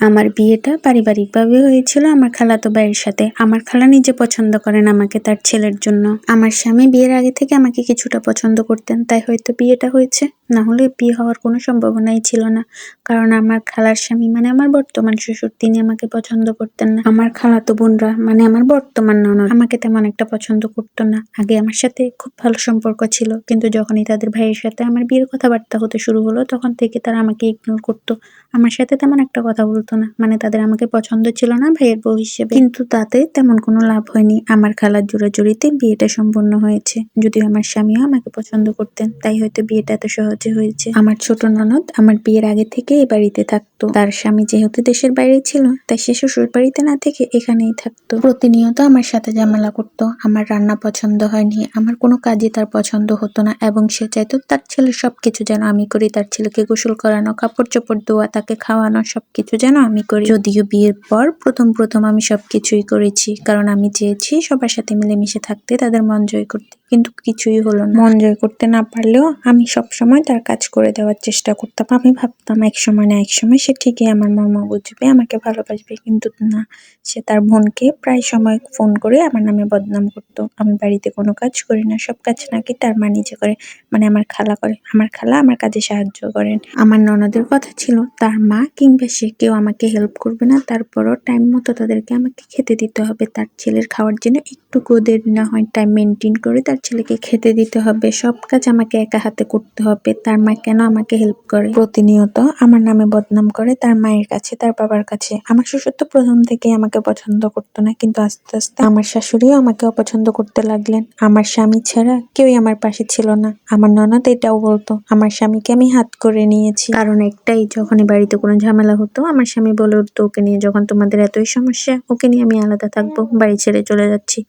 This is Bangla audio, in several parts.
আমার বিয়েটা পারিবারিকভাবে হয়েছিল আমার খালাতো ভাইয়ের সাথে। আমার খালা নিজে পছন্দ করেন আমাকে তার ছেলের জন্য। আমার স্বামী বিয়ের আগে থেকে আমাকে কিছুটা পছন্দ করতেন, তাই হয়তো বিয়েটা হয়েছে, না হলে বিয়ে হওয়ার কোনো সম্ভাবনাই ছিল না। কারণ আমার খালার স্বামী মানে আমার বর্তমান শ্বশুর, তিনি আমাকে পছন্দ করতেন না। আমার খালাতো বোনরা মানে আমার বর্তমান ননদ আমাকে তেমন একটা পছন্দ করতো না। আগে আমার সাথে খুব ভালো সম্পর্ক ছিল, কিন্তু যখনই তাদের ভাইয়ের সাথে আমার বিয়ের কথাবার্তা হতে শুরু হলো তখন থেকে তারা আমাকে ইগনোর করতো। আমার সাথে তেমন একটা কথা বলতো না, মানে তাদের আমাকে পছন্দ ছিল না ভাইয়ের বউ হিসেবে। কিন্তু তাতে তেমন কোনো লাভ হয়নি। আমার খালার জোরাজুরিতে বিয়েটা সম্পূর্ণ হয়েছে। যদিও আমার স্বামীও আমাকে পছন্দ করতেন, তাই হয়তো বিয়েটা এত সহজে হয়েছে। আমার ছোট ননদ আমার বিয়ের আগে থেকে এই বাড়িতে থাকতো। তার স্বামী যেহেতু দেশের বাইরে ছিল, তাই সে শ্বশুর বাড়িতে না থেকে এখানেই থাকতো। প্রতিনিয়ত আমার সাথে ঝামেলা করতো। আমার রান্না পছন্দ হয়নি, আমার কোনো কাজই তার পছন্দ হতো না, এবং সে চাইতো তার ছেলের সবকিছু যেন আমি করি। তার ছেলেকে গোসল করানো, কাপড় চোপড় ধোয়া, তাকে খাওয়ানো, সবকিছু যেন আমি করি। যদিও বিয়ের পর প্রথম আমি সবকিছুই করেছি, কারণ আমি চেয়েছি সবার সাথে মিলেমিশে থাকতে, তাদের মন জয় করতে, কিন্তু কিছুই হলো না। মন জয় করতে না পারলেও আমি সবসময় তার কাজ করে দেওয়ার চেষ্টা করতাম। আমি ভাবতাম এক সময় না এক সময় সে ঠিকই আমার মর্ম বুঝবে, আমাকে ভালোবাসবে, কিন্তু না। সে তার বোনকে প্রায় সময় ফোন করে আমার নামে বদনাম করতো। আমি বাড়িতে কোনো কাজ করি না, সব কাজ নাকি তার মা নিজে করে, মানে আমার খালা করে। আমার খালা আমার কাজে সাহায্য করেন। আমার ননদের কথা ছিল তার মা কিংবা সে কেউ আমাকে হেল্প করবে না, তারপরও টাইম মতো তাদেরকে আমাকে খেতে দিতে হবে। তার ছেলের খাওয়ার জন্য একটুকুও দেরি না হয়, টাইম মেনটেন করে তার ছেলেকে খেতে দিতে হবে। সব কাজ আমাকে একা হাতে করতে হবে। তার মা কেন আমাকে হেল্প করে? প্রতিনিয়ত আমার নামে বদনাম করে তার মায়ের কাছে, তার বাবার কাছে। আমার শ্বশুর তো প্রথম থেকেই আমাকে পছন্দ করতো না, কিন্তু আস্তে আস্তে আমার শাশুড়িও আমাকে অপছন্দ করতে লাগলেন। আমার স্বামী ছাড়া কেউই আমার পাশে ছিল না। আমার ননদ এটাও বলতো আমার স্বামীকে আমি হাত করে নিয়েছি। কারণ একটাই, যখনই বাড়িতে কোনো ঝামেলা হতো আমার স্বামী বলে উঠতো, ওকে নিয়ে যখন তোমাদের এতই সমস্যা, ওকে নিয়ে আমি আলাদা থাকবো, বাড়ি ছেড়ে চলে যাচ্ছি।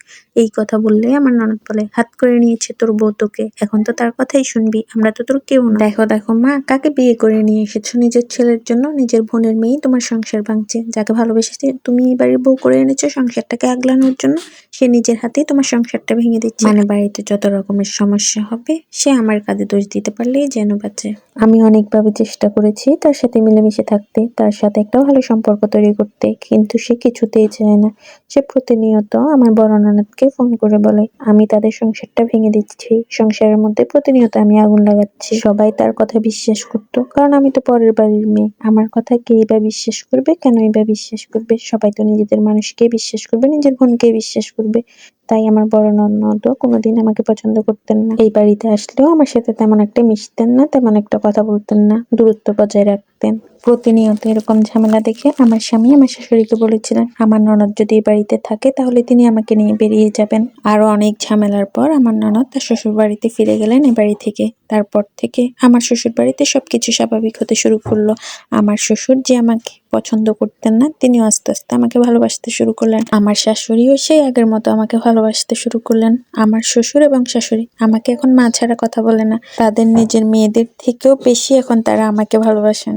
এই কথা বললে আমার ননদ বলে, হাত করে নিয়েছে তোর বউ তোকে, এখন তো তার কথাই শুনবি, আমরা তো তোর কেউ না। দেখো দেখো মা, কাকে বিয়ে করে নিয়ে এসেছো? নিজের ছেলের জন্য নিজের বোনের মেয়ে তোমার সংসার ভাঙছে। যাকে ভালোবেসেছে তুমি এই বাড়ির বউ করে এনেছো সংসারটাকে আগলানোর জন্য, সে নিজের হাতেই তোমার সংসারটা ভেঙে দিচ্ছে। মানে বাড়িতে যত রকমের সমস্যা হবে সে আমার কাঁধে দোষ দিতে পারলেই যেন বাঁচে। আমি অনেকভাবে চেষ্টা করেছি তার সাথে মিলেমিশে থাকতে, তার সাথে একটা ভালো সম্পর্ক তৈরি করতে, কিন্তু সে কিছুতেই চায় না। সে প্রতিনিয়ত আমার বড় ননদকে ফোন করে বলে আমি তাদের সংসারটা ভেঙে দিচ্ছি, সংসারের মধ্যে প্রতিনিয়ত আমি আগুন লাগাচ্ছি। সবাই তার কথা বিশ্বাস করতো, কারণ আমি তো পরের বাড়ির মেয়ে। আমার কথা কেই বা বিশ্বাস করবে, কেনই বা বিশ্বাস করবে? সবাই তো নিজেদের মানুষকে বিশ্বাস করবে, নিজের বোনকে বিশ্বাস করবে। তাই আমার বড় ননদও কোনোদিন আমাকে পছন্দ করতেন না। এই বাড়িতে আসলেও আমার সাথে তেমন একটা মিশতেন না, তেমন একটা কথা বলতেন না, দূরত্ব বজায় রাখতেন। প্রতিনিয়ত এরকম ঝামেলা দেখে আমার স্বামী আমার শাশুড়িকে বলেছিলেন আমার ননদ যদি এই বাড়িতে থাকে তাহলে তিনি আমাকে নিয়ে বেরিয়ে যাবেন। আরো অনেক ঝামেলার পর আমার ননদ তার শ্বশুর বাড়িতে ফিরে গেলেন এ বাড়ি থেকে। তারপর থেকে আমার শ্বশুর বাড়িতে সবকিছু স্বাভাবিক হতে শুরু করলো। আমার শ্বশুর যে আমাকে পছন্দ করতেন না, তিনি আস্তে আস্তে আমাকে ভালোবাসতে শুরু করলেন। আমার শাশুড়িও সেই আগের মতো আমাকে ভালোবাসতে শুরু করলেন। আমার শ্বশুর এবং শাশুড়ি আমাকে এখন মা ছাড়া কথা বলে না, তাদের নিজের মেয়েদের থেকেও বেশি এখন তারা আমাকে ভালোবাসেন।